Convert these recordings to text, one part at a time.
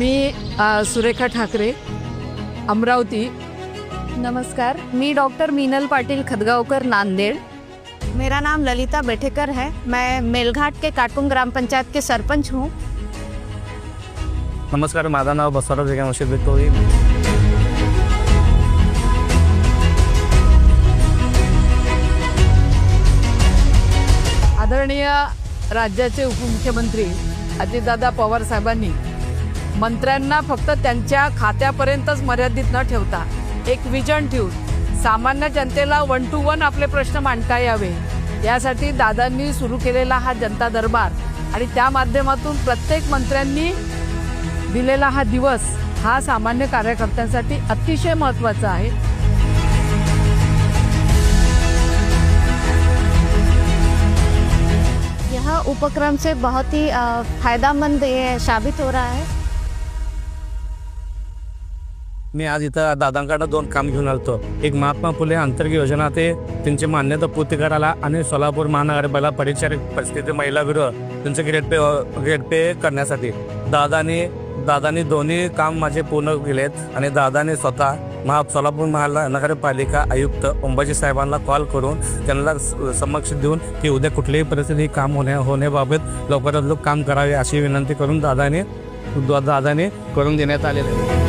मी सुरेखा ठाकरे, अमरावती। नमस्कार, मी डॉक्टर मीनल पाटिल खदगावकर, नांदेड़। मेरा नाम ललिता बेठेकर है। मैं मेलघाट के काटकुम ग्राम पंचायत के सरपंच हूँ। नमस्कार, माझं नाव बसवराज जगन्नाथ विक्टोरी। आदरणीय राज्याचे उपमुख्यमंत्री अजितदादा पवार साहेबांनी मंत्र्यांना फक्त त्यांच्या खात्यापर्यंतच मर्यादित न ठेवता एक विजन ठेवून सामान्य जनतेला 1 to 1 आपले प्रश्न मांडता यावे, यासाठी दादांनी सुरू केलेला हा जनता दरबार आणि त्या माध्यमातून प्रत्येक मंत्र्यांनी दिलेला हा दिवस हा सामान्य कार्यकर्त्यांसाठी अतिशय महत्त्वाचा आहे। यह उपक्रम से बहुत ही फायदामंद ये साबित हो रहा है। मी आज इथं दादांकडे 2 काम घेऊन आलतो। एक महात्मा फुले अंतर्गत योजना ते त्यांची मान्यता पूर्ती करायला आणि सोलापूर महानगरपालिका परिचारिक परिस्थिती महिला विरोध त्यांचे ग्रेड पे करण्यासाठी दादानी दोन्ही काम माझे पूर्ण केलेत आणि दादाने स्वतः सोलापूर महानगरपालिका आयुक्त अंबाजी साहेबांना कॉल करून त्यांना समक्ष देऊन की उद्या कुठल्याही परिस्थिती काम होण्याबाबत लवकरात लवकर काम करावे अशी विनंती करून दादाने करून देण्यात आलेले आहे।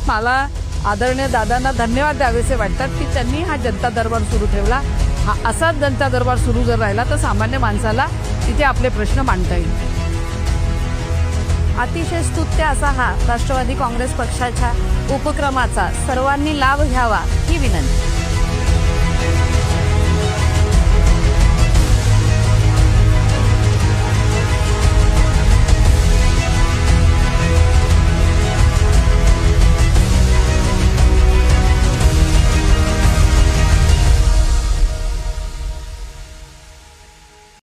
मला आदरणीय दादांना धन्यवाद द्यावेसे वाटतात की त्यांनी हा जनता दरबार सुरू ठेवला। हा असाच जनता दरबार सुरू जर राहिला तर सामान्य माणसाला तिथे आपले प्रश्न मांडता येईल। अतिशय स्तुत्य असा हा राष्ट्रवादी काँग्रेस पक्षाच्या उपक्रमाचा सर्वांनी लाभ घ्यावा ही विनंती।